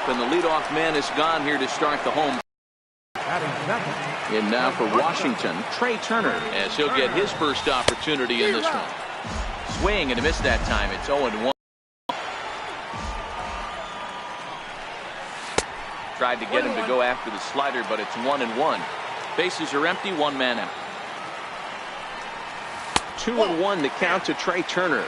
and the leadoff man is gone here to start the home. And now for Washington, Trey Turner, as he'll get his first opportunity in this one. Swing and a miss that time. It's 0-1. Tried to get him to go after the slider, but it's 1-1. Bases are empty, one man out. 2-1 to count to Trey Turner.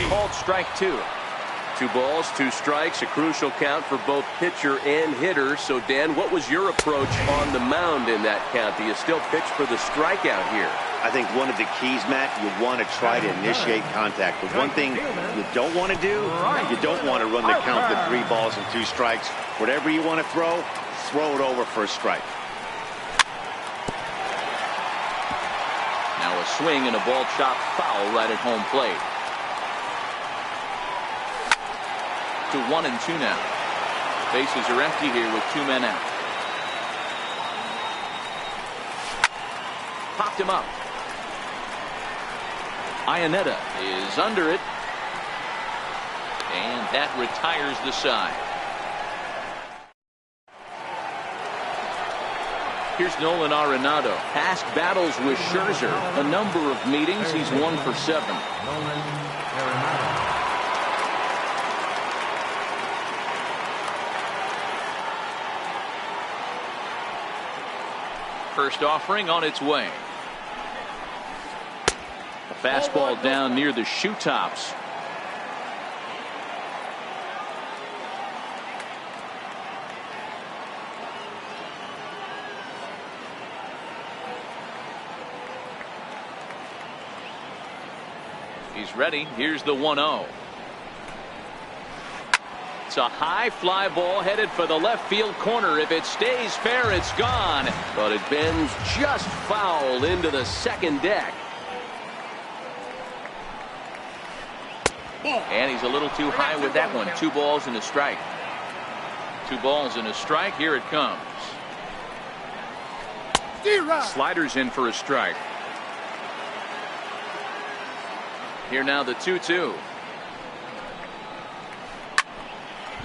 Called strike two. 2 balls, 2 strikes, a crucial count for both pitcher and hitter. So, Dan, what was your approach on the mound in that count? Do you still pitch for the strikeout here? I think one of the keys, Matt, you want to try to initiate contact. But one thing you don't want to do, you don't want to run the count to 3 balls and 2 strikes. Whatever you want to throw it over for a strike. Now a swing and a ball chopped foul right at home plate. To 1-2 now. Bases are empty here with 2 men out. Popped him up. Iannetta is under it. And that retires the side. Here's Nolan Arenado. Past battles with Scherzer. A number of meetings. He's 1 for 7. Nolan Arenado. First offering on its way. A fastball down near the shoe tops. He's ready. Here's the 1-0. It's a high fly ball headed for the left field corner. If it stays fair, it's gone. But it bends just foul into the second deck. And he's a little too high with that one. 2 balls and a strike. 2 balls and a strike. Here it comes. Sliders in for a strike. Here now the 2-2.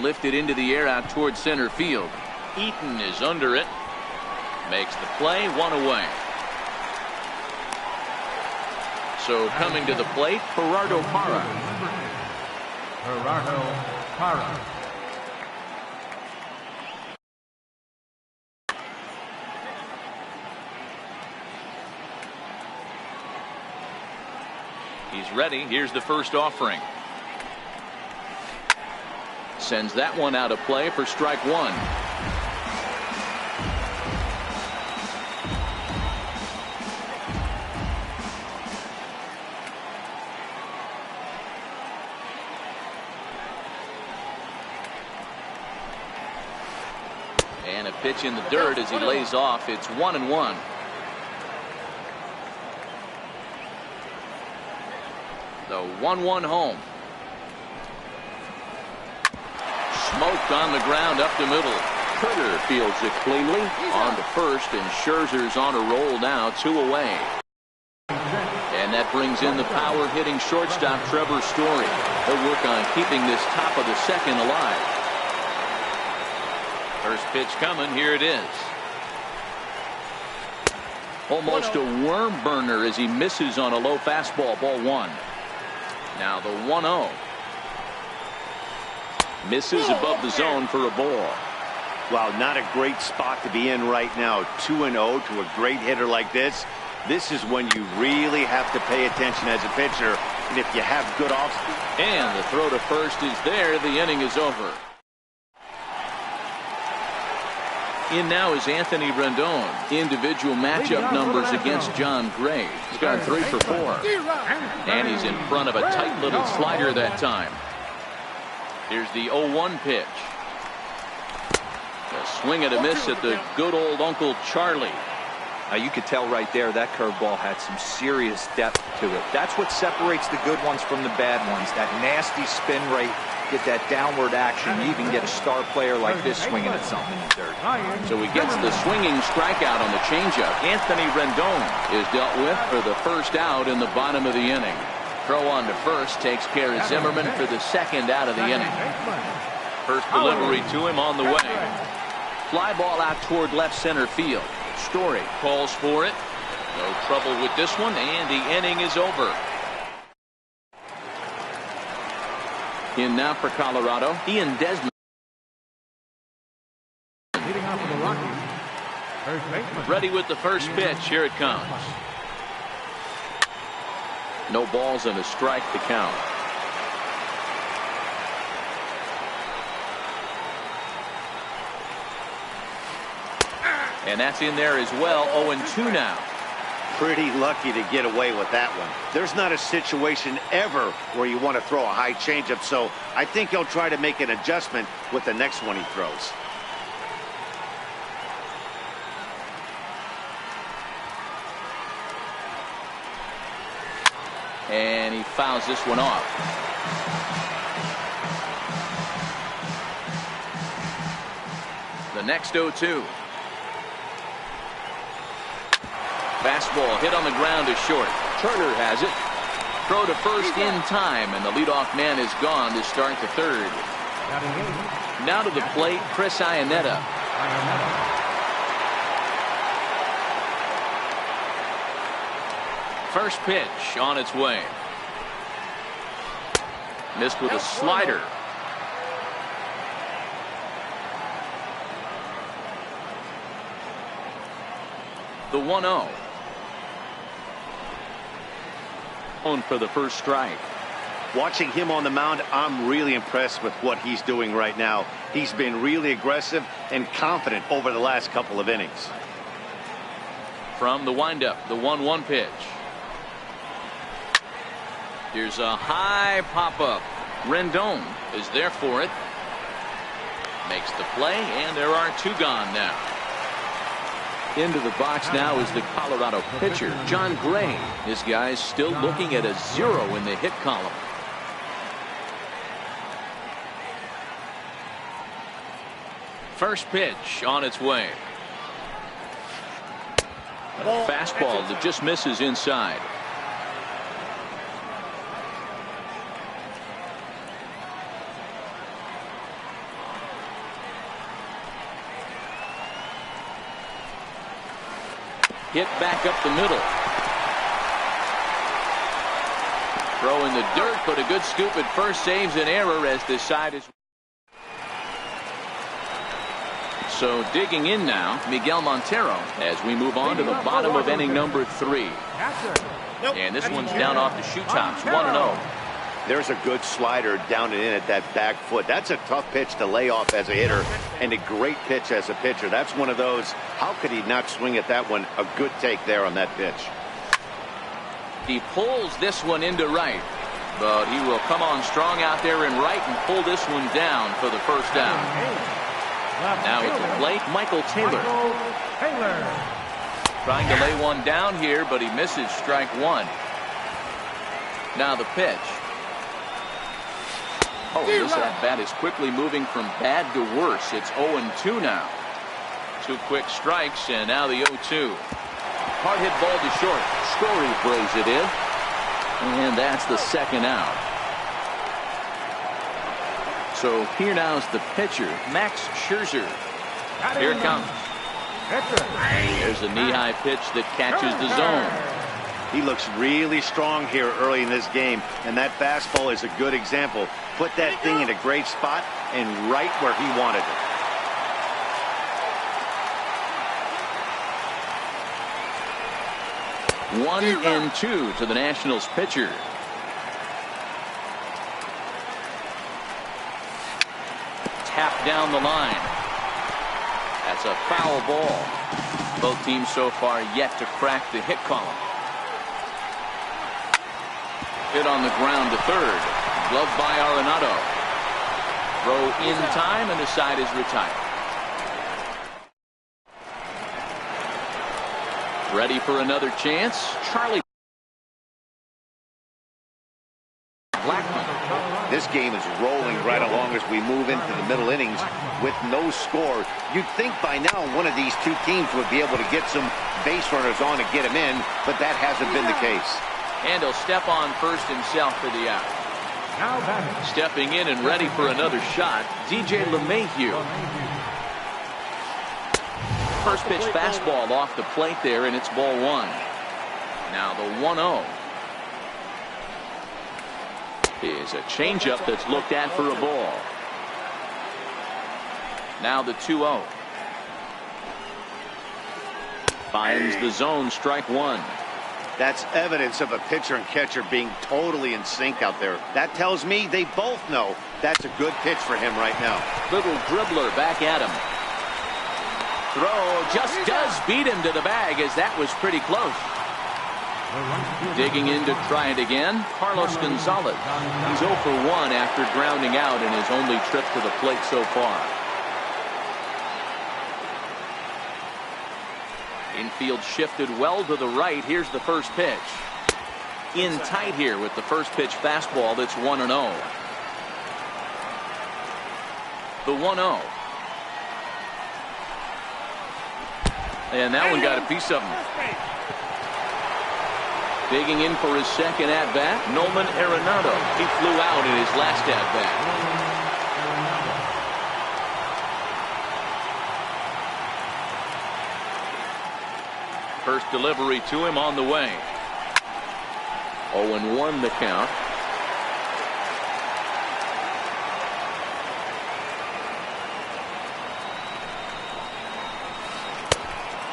Lifted into the air out towards center field. Eaton is under it. Makes the play, 1 away. So coming to the plate, Gerardo Parra. Gerardo Parra. He's ready. Here's the first offering. Sends that one out of play for strike 1. And a pitch in the dirt as he lays off. It's 1-1. The 1-1 home. Smoked on the ground up the middle. Turner fields it cleanly. On to first, and Scherzer's on a roll now, 2 away. And that brings in the power-hitting shortstop Trevor Story. He'll work on keeping this top of the second alive. First pitch coming. Here it is. Almost a worm burner as he misses on a low fastball. Ball 1. Now the 1-0. Misses above the zone for a ball. Wow, not a great spot to be in right now. 2-0 to a great hitter like this. This is when you really have to pay attention as a pitcher. And if you have good off-speed. And the throw to first is there. The inning is over. In now is Anthony Rendon. Individual matchup numbers against John Gray. He's gone 3 for 4. And he's in front of a tight little slider that time. Here's the 0-1 pitch. A swing and a miss at the good old Uncle Charlie. Now you could tell right there that curveball had some serious depth to it. That's what separates the good ones from the bad ones. That nasty spin rate, get that downward action. You even get a star player like this swinging at something in the dirt. So he gets the swinging strikeout on the changeup. Anthony Rendon is dealt with for the first out in the bottom of the inning. Throw on to first takes care of Zimmerman for the second out of the inning. First delivery to him on the way. Fly ball out toward left center field. Story calls for it. No trouble with this one, and the inning is over. In now for Colorado, Ian Desmond. Leading off for the Rockies. First baseman. Ready with the first pitch. Here it comes. No balls and a strike to count. And that's in there as well. 0-2 now. Pretty lucky to get away with that one. There's not a situation ever where you want to throw a high changeup, so I think he'll try to make an adjustment with the next one he throws. And he fouls this one off. The next 0-2. Fastball hit on the ground to short. Turner has it. Throw to first in time, and the leadoff man is gone to start the third. Now to the plate, Chris Iannetta. First pitch on its way. Missed with a slider. The 1-0. For the first strike. Watching him on the mound, I'm really impressed with what he's doing right now. He's been really aggressive and confident over the last couple of innings. From the windup, the 1-1 pitch. Here's a high pop-up. Rendon is there for it. Makes the play, and there are two gone now. Into the box now is the Colorado pitcher, John Gray. This guy's still looking at a 0 in the hit column. First pitch on its way. A fastball that just misses inside. Hit back up the middle. Throw in the dirt, but a good scoop at first saves an error as this side is. So digging in now, Miguel Montero as we move on to the bottom of inning number 3. And this one's down off the shoe tops, 1-0. There's a good slider down and in at that back foot. That's a tough pitch to lay off as a hitter, and a great pitch as a pitcher. That's one of those, how could he not swing at that one? A good take there on that pitch. He pulls this one into right, but he will come on strong out there in right and pull this one down for the first down. Now at the plate, Michael Taylor. Trying to lay one down here, but he misses strike one. Now the pitch. Oh, this at-bat is quickly moving from bad to worse. It's 0-2 now. 2 quick strikes, and now the 0-2. Hard hit ball to short. Story plays it in. And that's the second out. So here now is the pitcher, Max Scherzer. Here it comes. There's a knee-high pitch that catches the zone. He looks really strong here early in this game, and that fastball is a good example. Put that thing in a great spot and right where he wanted it. 1-2 to the Nationals pitcher. Tapped down the line. That's a foul ball. Both teams so far yet to crack the hit column. Hit on the ground to third. Gloved by Arenado. Throw in time, and the side is retired. Ready for another chance. Charlie Blackmon. This game is rolling right along as we move into the middle innings with no score. You'd think by now one of these two teams would be able to get some base runners on and get them in, but that hasn't been the case. And he'll step on first himself for the out. Now batting. Stepping in and ready for another shot, DJ LeMahieu. First pitch fastball off the plate there, and it's ball one. Now the 1-0 is a changeup that's looked at for a ball. Now the 2-0. Finds the zone, strike one. That's evidence of a pitcher and catcher being totally in sync out there. That tells me they both know that's a good pitch for him right now. Little dribbler back at him. Throw just does beat him to the bag, as that was pretty close. Digging in to try it again, Carlos Gonzalez. He's 0 for 1 after grounding out in his only trip to the plate so far. Infield shifted well to the right. Here's the first pitch. In tight here with the first pitch fastball. That's 1-0. The 1-0. And that one got a piece of him. Digging in for his second at-bat, Nolan Arenado. He flew out in his last at-bat. First delivery to him on the way. 0-1 the count.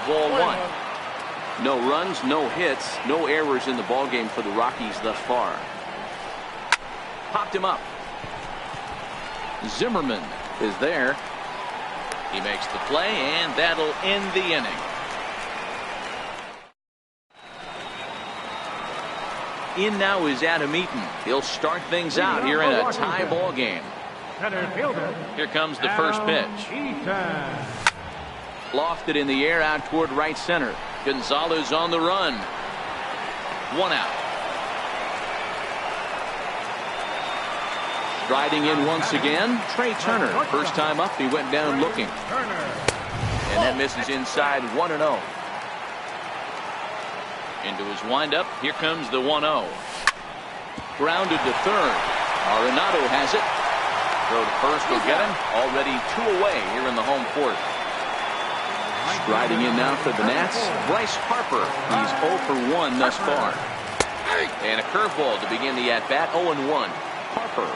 Ball one. No runs, no hits, no errors in the ballgame for the Rockies thus far. Popped him up. Zimmerman is there. He makes the play, and that'll end the inning. In now is Adam Eaton. He'll start things out here in a tie ball game. Here comes the first pitch. Lofted in the air out toward right center. Gonzalez on the run. 1 out. Striding in once again, Trey Turner. First time up, he went down looking. And that misses inside. 1-0. Into his windup. Here comes the 1-0. Grounded to third. Arenado has it. Throw to first will get him. Already 2 away here in the home fourth. Striding in now for the Nats, Bryce Harper. He's 0 for 1 thus far. And a curveball to begin the at-bat. 0-1. Harper,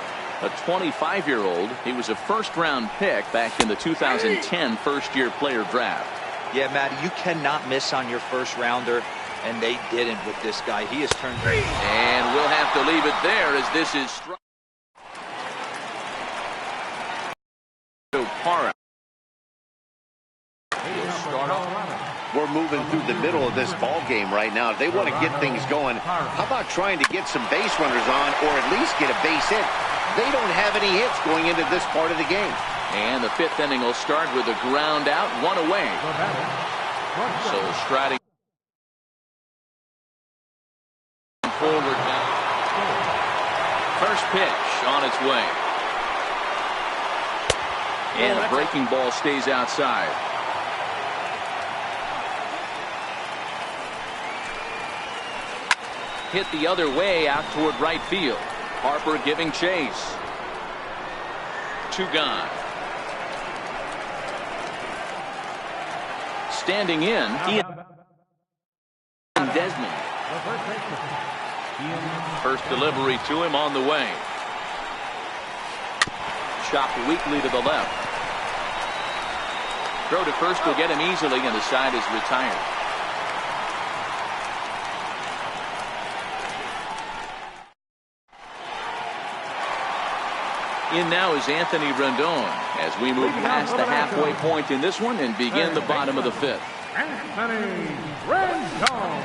a 25-year-old. He was a first-round pick back in the 2010 first-year player draft. Yeah, Matt, you cannot miss on your first rounder. And they didn't with this guy. He has turned. And we'll have to leave it there as this is Para. We're moving through the middle of this ball game right now. If they want to get things going, how about trying to get some base runners on, or at least get a base hit? They don't have any hits going into this part of the game. And the 5th inning will start with a ground out, 1 away. So striding forward now. First pitch on its way. And a breaking ball stays outside. Hit the other way out toward right field. Harper giving chase. 2 gone. Standing in, Ian Desmond. First delivery to him on the way. Chopped weakly to the left. Throw to first will get him easily, and the side is retired. In now is Anthony Rendon as we move past the halfway point in this one and begin the bottom of the 5th. Anthony Rendon.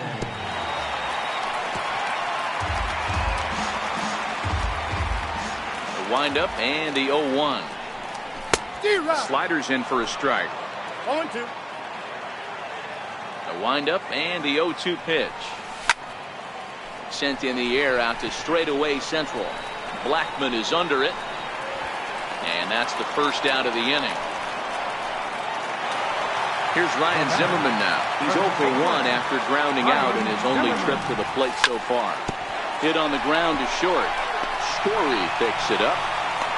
The windup and the 0-1. Sliders in for a strike. 0-2. The windup and the 0-2 pitch. Sent in the air out to straightaway central. Blackman is under it. And that's the first out of the inning. Here's Ryan Zimmerman now. He's 0 for 1 after grounding out in his only trip to the plate so far. Hit on the ground to short. Story picks it up.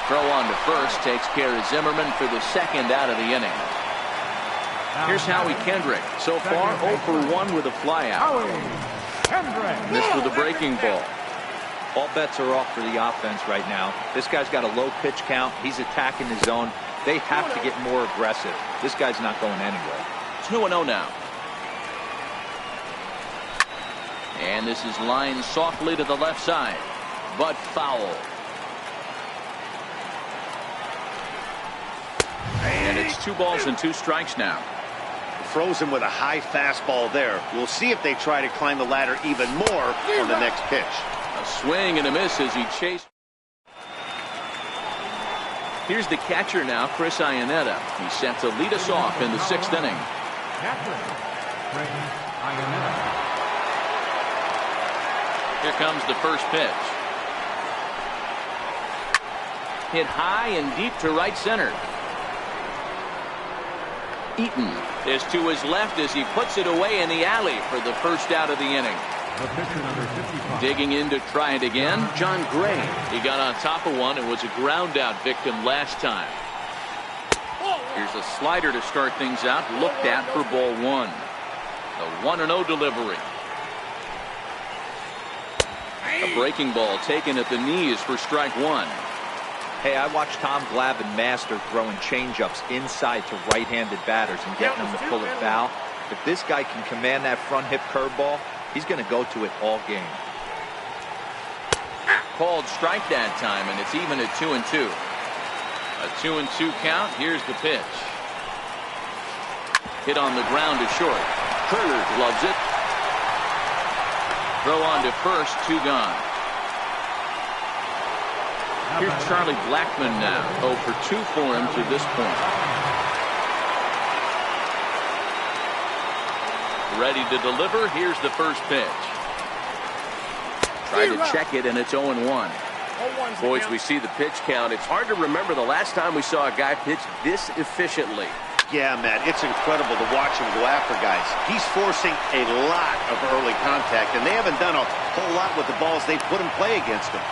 Throw on to first takes care of Zimmerman for the second out of the inning. Here's Howie Kendrick. So far 0 for 1 with a flyout. Missed with a breaking ball. All bets are off for the offense right now. This guy's got a low pitch count. He's attacking the zone. They have to get more aggressive. This guy's not going anywhere. 2-0 now. And this is lined softly to the left side, but foul. And it's 2 balls and 2 strikes now. Throws him with a high fastball there. We'll see if they try to climb the ladder even more on the next pitch. A swing and a miss as he chased. Here's the catcher now, Chris Iannetta. He's set to lead us off in the 6th inning. Here comes the first pitch. Hit high and deep to right center. Eaton is to his left as he puts it away in the alley for the first out of the inning. Digging in to try it again, John Gray. He got on top of one and was a ground out victim last time. Here's a slider to start things out, looked at for ball 1. The 1-0 delivery. A breaking ball taken at the knees for strike 1. Hey, I watched Tom Glavine master throwing changeups inside to right-handed batters and getting them to pull it foul. If this guy can command that front hip curveball, he's going to go to it all game. Called strike that time, and it's even at 2-2. A 2-2 count. Here's the pitch. Hit on the ground to short. Turner gloves it. Throw on to first, 2 gone. Here's Charlie Blackmon now. 0 for 2 for him to this point. Ready to deliver. Here's the first pitch. Try to check it, and it's 0-1. Boys, we see the pitch count. It's hard to remember the last time we saw a guy pitch this efficiently. Yeah, Matt, it's incredible to watch him go after guys. He's forcing a lot of early contact, and they haven't done a whole lot with the balls they put in play against him.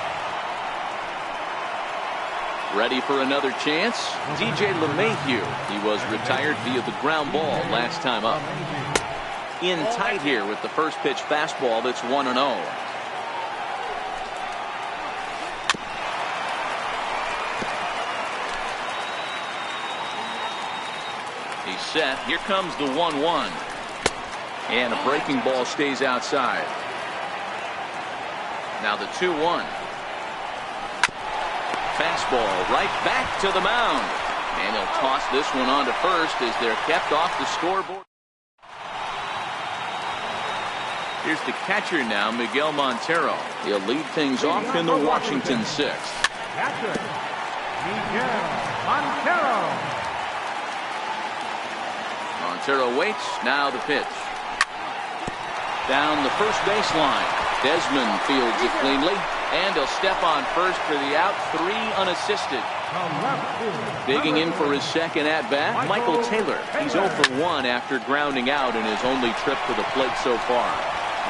Ready for another chance? DJ LeMahieu. He was retired via the ground ball last time up. In tight here with the first pitch fastball that's 1-0. He's set. Here comes the 1-1. And a breaking ball stays outside. Now the 2-1. Fastball right back to the mound. And he'll toss this one on to first as they're kept off the scoreboard. Here's the catcher now, Miguel Montero. He'll lead things off in the Washington 6th. Catcher, Miguel Montero. Montero waits. Now the pitch. Down the first baseline. Desmond fields it cleanly. And he'll step on first for the out. 3 unassisted. Digging in for his second at-bat, Michael Taylor. He's 0 for 1 after grounding out in his only trip to the plate so far.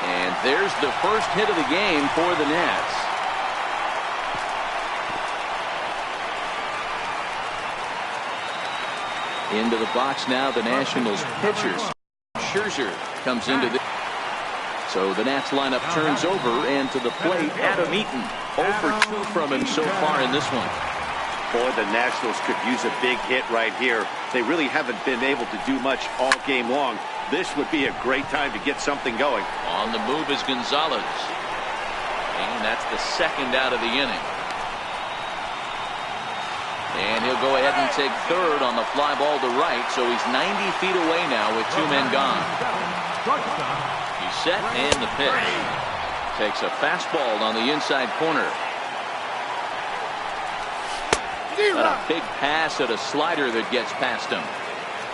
And there's the first hit of the game for the Nats. Into the box now, the Nationals pitchers. Scherzer comes into the... So the Nats lineup turns over, and to the plate, Adam Eaton. 0 for 2 from him so far in this one. Boy, the Nationals could use a big hit right here. They really haven't been able to do much all game long. This would be a great time to get something going. On the move is Gonzalez. And that's the second out of the inning. And he'll go ahead and take third on the fly ball to right, so he's 90 feet away now with 2 men gone. He's set and the pitch. Takes a fastball on the inside corner. But a big pass at a slider that gets past him.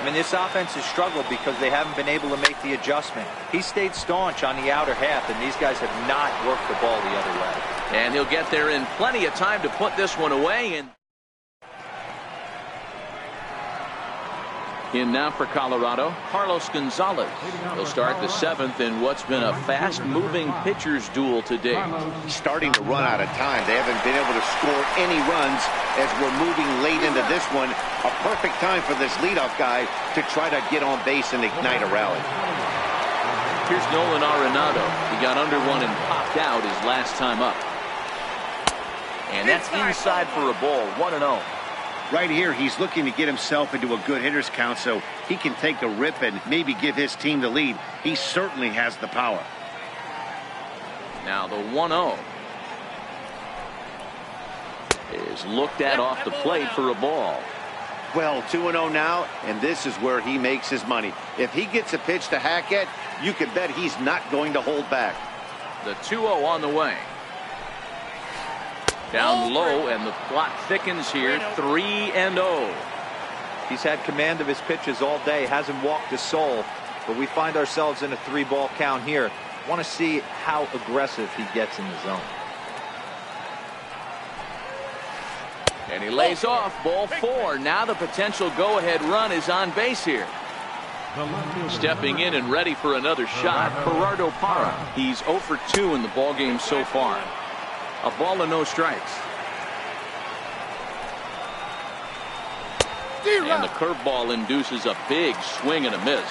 I mean, this offense has struggled because they haven't been able to make the adjustment. He stayed staunch on the outer half, and these guys have not worked the ball the other way. And he'll get there in plenty of time to put this one away. And In now for Colorado, Carlos Gonzalez. He'll start the 7th in what's been a fast-moving pitcher's duel today. Starting to run out of time. They haven't been able to score any runs as we're moving late into this one. A perfect time for this leadoff guy to try to get on base and ignite a rally. Here's Nolan Arenado. He got under one and popped out his last time up. And that's inside for a ball, 1-0. Right here, he's looking to get himself into a good hitter's count so he can take a rip and maybe give his team the lead. He certainly has the power. Now the 1-0 is looked at off the plate for a ball. Well, 2-0 now, and this is where he makes his money. If he gets a pitch to hack at, you can bet he's not going to hold back. The 2-0 on the way. Down low, and the clock thickens here. 3-0. He's had command of his pitches all day, hasn't walked a soul, but we find ourselves in a 3-ball count here. Want to see how aggressive he gets in the zone. And he lays off, ball 4. Now the potential go-ahead run is on base here. Stepping in and ready for another shot, Gerardo Parra. He's 0 for 2 in the ballgame so far. A ball and no strikes. And the curveball induces a big swing and a miss.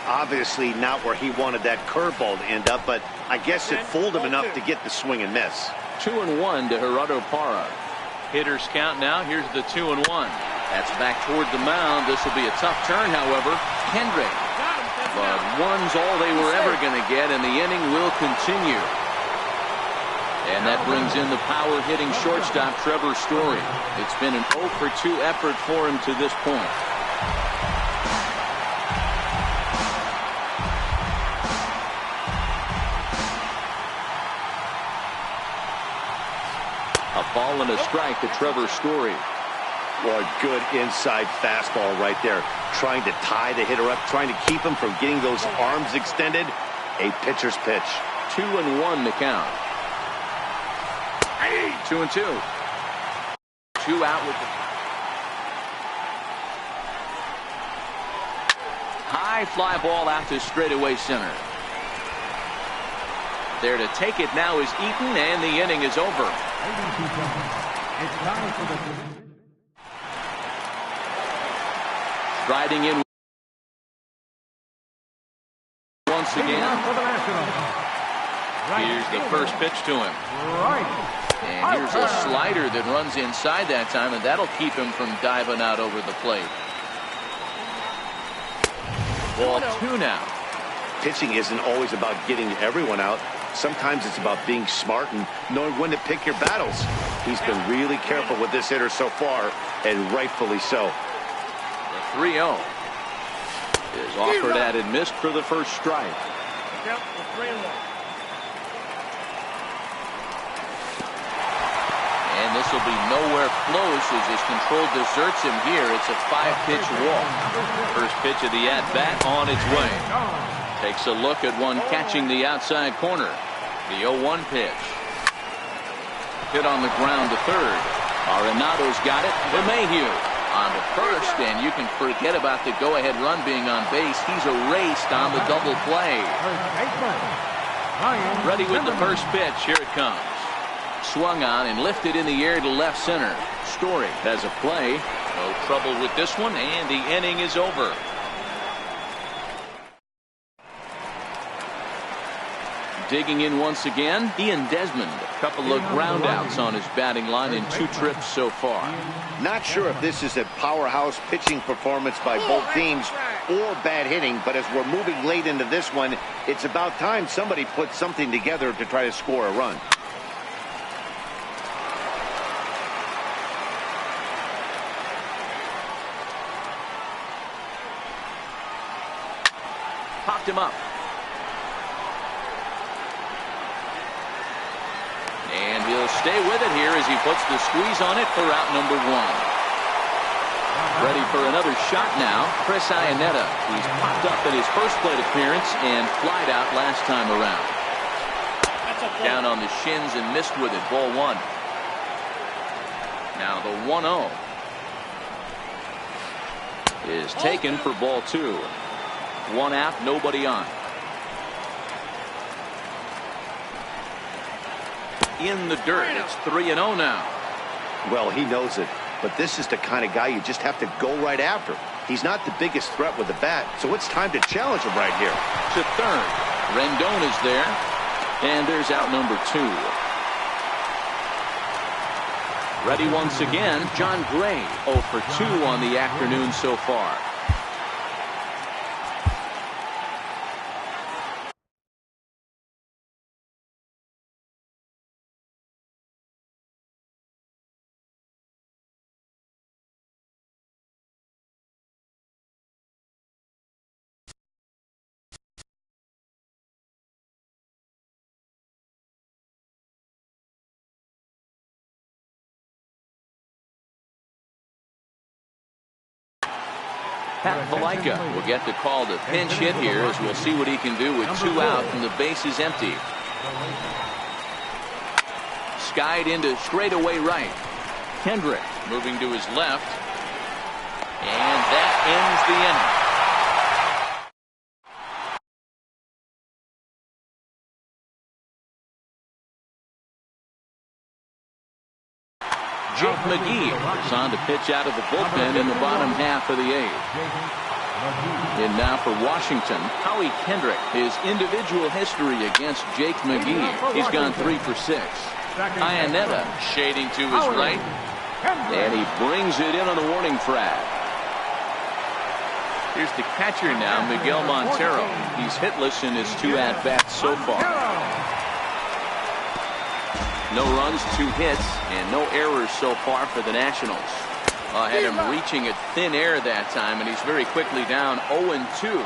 Obviously not where he wanted that curveball to end up, but I guess it fooled him enough to get the swing and miss. 2-1 to Gerardo Parra. Hitters count now. Here's the 2-1. That's back toward the mound. This will be a tough turn, however. Kendrick. But one's all they were ever going to get, and the inning will continue. And that brings in the power-hitting shortstop, Trevor Story. It's been an 0 for 2 effort for him to this point. A ball and a strike to Trevor Story. Boy, good inside fastball right there. Trying to tie the hitter up, trying to keep him from getting those arms extended. A pitcher's pitch. 2-1 to count. 2-2. 2 out with the high fly ball out to straightaway center. There to take it now is Eaton, and the inning is over. Striding in once again. Here's the first pitch to him. And here's a slider that runs inside that time, and that'll keep him from diving out over the plate. Ball 2 now. Pitching isn't always about getting everyone out. Sometimes it's about being smart and knowing when to pick your battles. He's been really careful with this hitter so far, and rightfully so. The 3-0 is offered at and missed for the first strike. And this will be nowhere close as his control deserts him here. It's a 5-pitch walk. First pitch of the at-bat on its way. Takes a look at one catching the outside corner. The 0-1 pitch. Hit on the ground to third. Arenado's got it. LeMahieu on to first, and you can forget about the go-ahead run being on base. He's erased on the double play. Ready with the first pitch. Here it comes. Swung on and lifted in the air to left center. Story has a play. No trouble with this one, and the inning is over. Digging in once again, Ian Desmond. A couple of ground outs on his batting line in 2 trips so far. Not sure if this is a powerhouse pitching performance by both teams or bad hitting, but as we're moving late into this one, it's about time somebody puts something together to try to score a run. Popped him up. And he'll stay with it here as he puts the squeeze on it for out number 1. Ready for another shot now, Chris Iannetta. He's popped up in his first plate appearance and flied out last time around. Down on the shins and missed with it, ball 1. Now the 1-0. is taken for ball 2. 1 out, nobody on. In the dirt. It's 3-0 now. Well, he knows it, but this is the kind of guy you just have to go right after. He's not the biggest threat with the bat, so it's time to challenge him right here. To third. Rendon is there, and there's out number 2. Ready once again, John Gray, 0 for 2 on the afternoon so far. Pat Valaika will get the call to pinch hit here, as we'll see what he can do with 2 out and the base is empty. Skied into straightaway right. Kendrick moving to his left. And that ends the inning. Jake McGee is on to pitch out of the bullpen in the bottom half of the 8th. And now for Washington, Howie Kendrick. His individual history against Jake McGee. He's gone 3 for 6. Iannetta shading to his right. And he brings it in on the warning track. Here's the catcher now, Miguel Montero. He's hitless in his 2 at-bats so far. No runs, 2 hits, and no errors so far for the Nationals. Had him reaching at thin air that time, and he's very quickly down 0-2.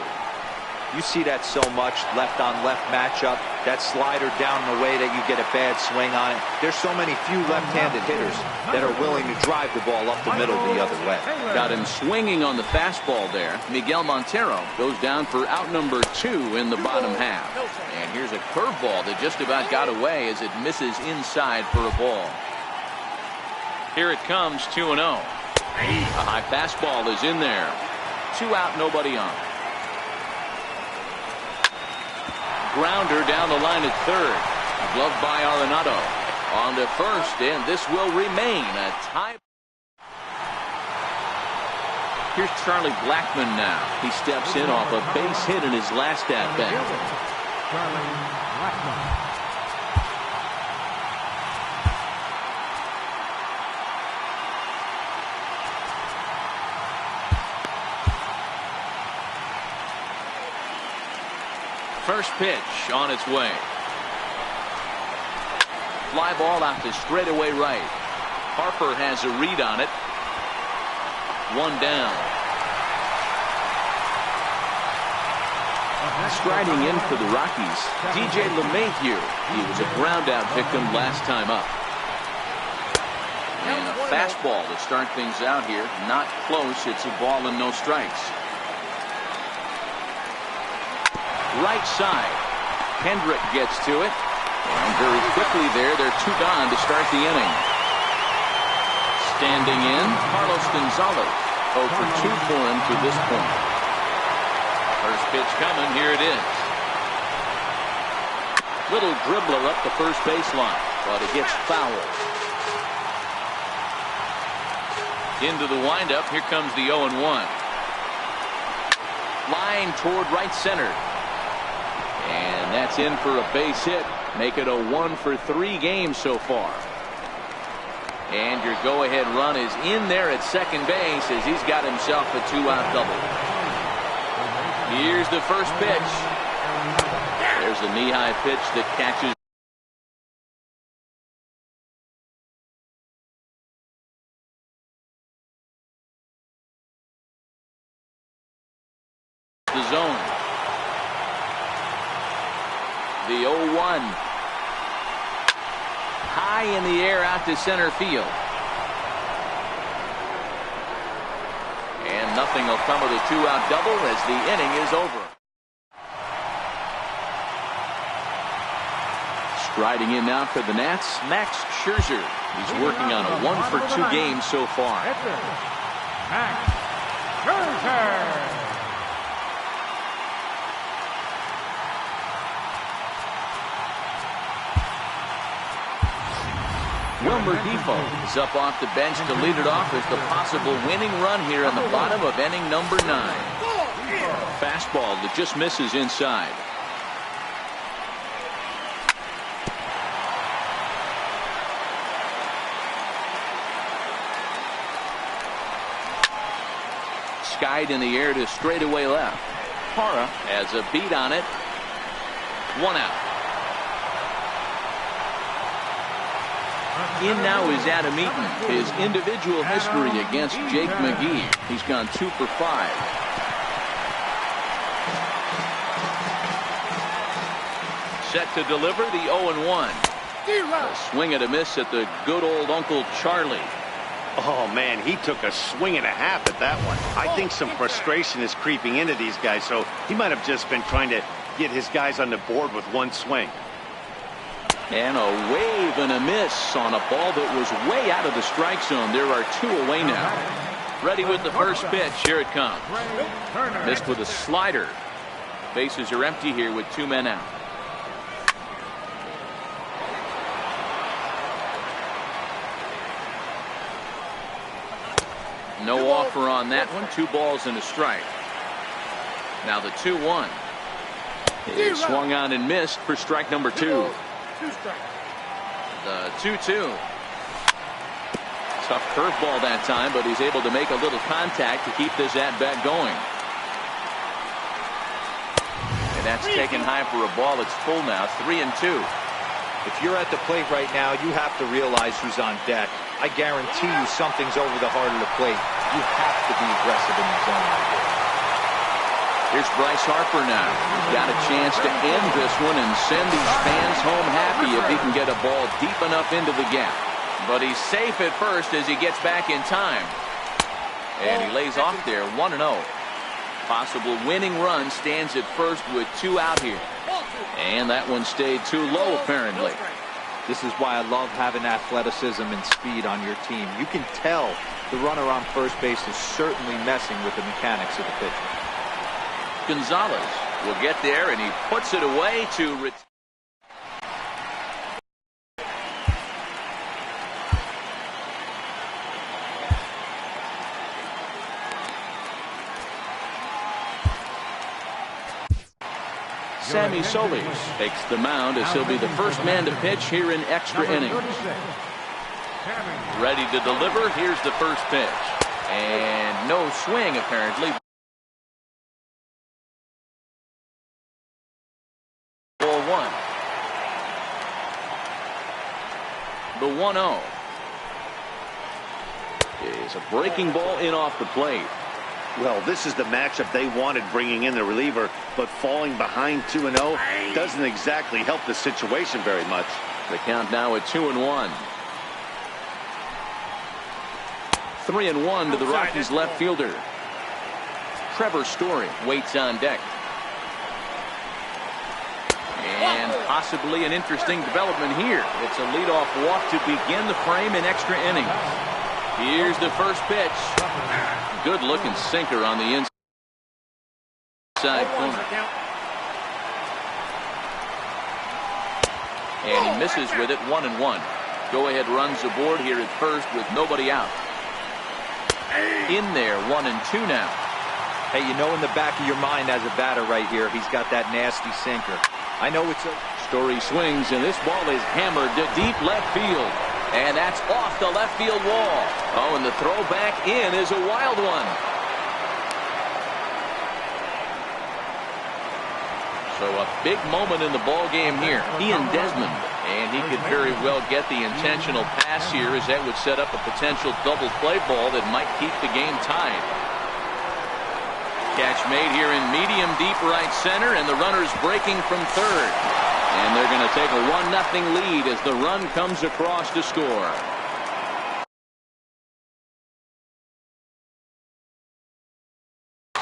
You see that so much, left-on-left matchup. That slider down in the way that you get a bad swing on it. There's so many few left-handed hitters that are willing to drive the ball up the middle the other way. Got him swinging on the fastball there. Miguel Montero goes down for out number 2 in the bottom half. And here's a curveball that just about got away as it misses inside for a ball. Here it comes, 2-0. A high fastball is in there. 2 out, nobody on. Grounder down the line at third. Gloved by Arenado. On to first, and this will remain a tie. Here's Charlie Blackmon now. He steps in off a base hit in his last at-bat. Charlie Blackmon. First pitch on its way. Fly ball out to straightaway right. Harper has a read on it. 1 down. Striding in for the Rockies, DJ LeMahieu. He was a ground out victim last time up. And a fastball to start things out here. Not close. It's a ball and no strikes. Right side. Kendrick gets to it. And very quickly there, they're 2 gone to start the inning. Standing in, Carlos Gonzalez. 0 for 2 for him to this point. First pitch coming. Here it is. Little dribbler up the first baseline, but it gets fouled. Into the windup. Here comes the 0-1. Line toward right center. And that's in for a base hit. Make it a 1 for 3 game so far. And your go-ahead run is in there at second base as he's got himself a 2-out double. Here's the first pitch. There's a knee-high pitch that catches. The zone. The 0-1. High in the air out to center field. And nothing will come of the 2-out double as the inning is over. Striding in now for the Nats, Max Scherzer. He's working on a 1 for 2 game so far. Max Scherzer. Wilmer Defoe is up off the bench to lead it off as the possible winning run here in the bottom of inning number 9. Fastball that just misses inside. Skied in the air to straightaway left. Parra has a beat on it. 1 out. In now is Adam Eaton. His individual history against Jake McGee. He's gone 2 for 5. Set to deliver the 0-1. A swing and a miss at the good old Uncle Charlie. Oh, man, he took a swing and a half at that one. I think some frustration is creeping into these guys, so he might have just been trying to get his guys on the board with one swing. And a wave and a miss on a ball that was way out of the strike zone. There are 2 away now. Ready with the first pitch. Here it comes. Missed with a slider. Bases are empty here with 2 men out. No offer on that one. 2 balls and a strike. Now the 2-1. It swung on and missed for strike number 2. The 2-2. Tough curveball that time, but he's able to make a little contact to keep this at-bat going. And that's taken high for a ball. It's full now. 3-2. If you're at the plate right now, you have to realize who's on deck. I guarantee you something's over the heart of the plate. You have to be aggressive in the zone right here. Here's Bryce Harper now. He's got a chance to end this one and send these fans home happy if he can get a ball deep enough into the gap. But he's safe at first as he gets back in time. And he lays off there, 1-0. Possible winning run stands at first with 2 out here. And that one stayed too low, apparently. This is why I love having athleticism and speed on your team. You can tell the runner on first base is certainly messing with the mechanics of the pitcher. Gonzalez will get there, and he puts it away to Sammy Solis takes the mound as he'll be the first man to pitch here in extra innings. Ready to deliver. Here's the first pitch. And no swing, apparently. The 1-0 is a breaking ball in off the plate. Well, this is the matchup they wanted, bringing in the reliever, but falling behind 2-0 doesn't exactly help the situation very much. The count now at 2-1. 3-1 to the Rockies left fielder. Trevor Story waits on deck. And possibly an interesting development here. It's a leadoff walk to begin the frame in extra innings. Here's the first pitch. Good looking sinker on the inside corner. And he misses with it. 1-1. Go ahead runs aboard here at first with nobody out. In there, 1-2 now. Hey, you know in the back of your mind as a batter right here, he's got that nasty sinker. I know it's a... Story swings, and this ball is hammered to deep left field. And that's off the left field wall. Oh, and the throw back in is a wild one. So a big moment in the ball game here. Ian Desmond. And he could very well get the intentional pass here, as that would set up a potential double play ball that might keep the game tied. Catch made here in medium deep right center, and the runner's breaking from third. And they're going to take a 1-0 lead as the run comes across to score.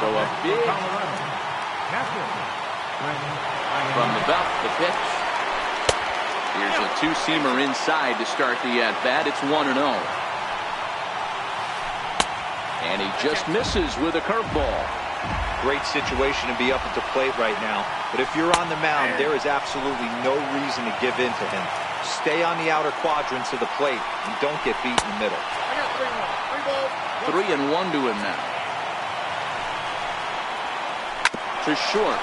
So a big from the belt, the pitch. Here's a two-seamer inside to start the at-bat. It's 1-0. And he just misses with a curveball. Great situation to be up at the plate right now. But if you're on the mound, there is absolutely no reason to give in to him. Stay on the outer quadrants of the plate and don't get beat in the middle. 3-1 to him now. To short.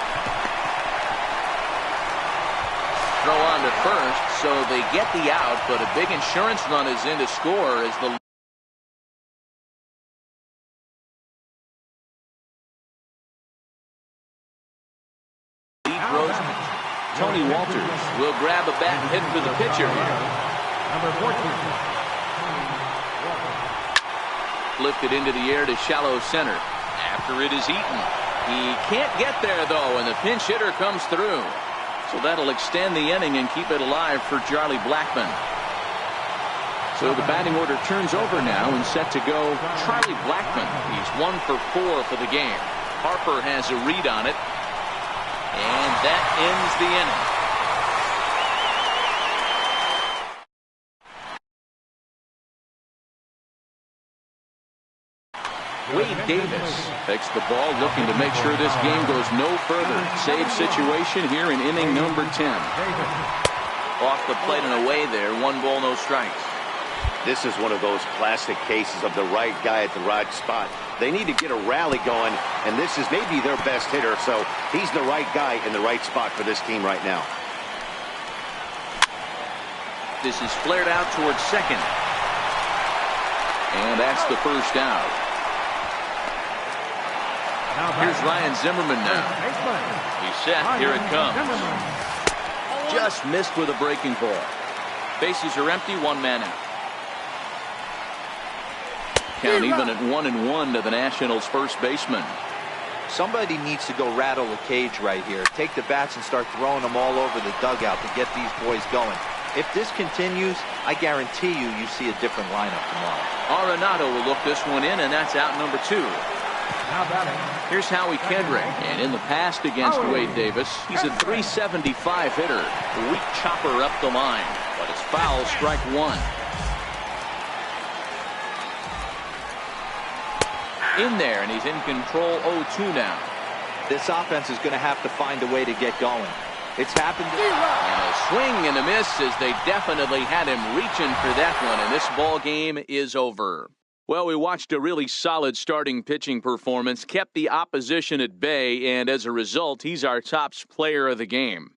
Throw on to first, so they get the out, but a big insurance run is in to score as the lead grows. Tony Walters will grab a bat and hit for the pitcher here. Number 14. Lifted into the air to shallow center. After it is eaten. He can't get there, though, and the pinch hitter comes through. So that'll extend the inning and keep it alive for Charlie Blackmon. So the batting order turns over now and set to go Charlie Blackmon. He's 1 for 4 for the game. Harper has a read on it. And that ends the inning. Wade Davis takes the ball, looking to make sure this game goes no further. Save situation here in inning number 10. Off the plate and away there. 1 ball, no strikes. This is one of those classic cases of the right guy at the right spot. They need to get a rally going, and this is maybe their best hitter, so he's the right guy in the right spot for this team right now. This is flared out towards second. And that's the first out. Here's Ryan Zimmerman now. He's set. Here it comes. Just missed with a breaking ball. Bases are empty. 1 man out. Count even at 1-1 to the Nationals' first baseman. Somebody needs to go rattle the cage right here. Take the bats and start throwing them all over the dugout to get these boys going. If this continues, I guarantee you see a different lineup tomorrow. Arenado will look this one in, and that's out number 2. Here's Howie Kendrick, and in the past against Wade Davis, he's a .375 hitter. A weak chopper up the line, but it's foul, strike 1. In there, and he's in control 0-2 now. This offense is going to have to find a way to get going. It's happened. And a swing and a miss as they definitely had him reaching for that one, and this ball game is over. Well, we watched a really solid starting pitching performance, kept the opposition at bay, and as a result, he's our top player of the game.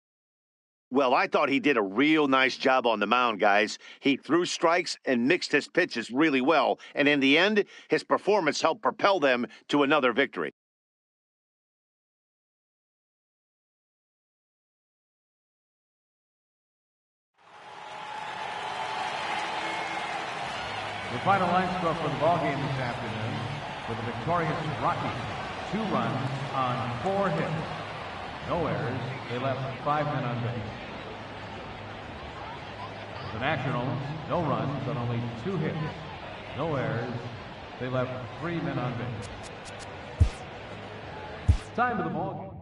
Well, I thought he did a real nice job on the mound, guys. He threw strikes and mixed his pitches really well, and in the end, his performance helped propel them to another victory. The final line score for the ballgame this afternoon for the victorious Rockies. 2 runs on 4 hits. No errors. They left 5 men on base. The Nationals, no runs on only 2 hits. No errors. They left 3 men on base. Time of the ballgame.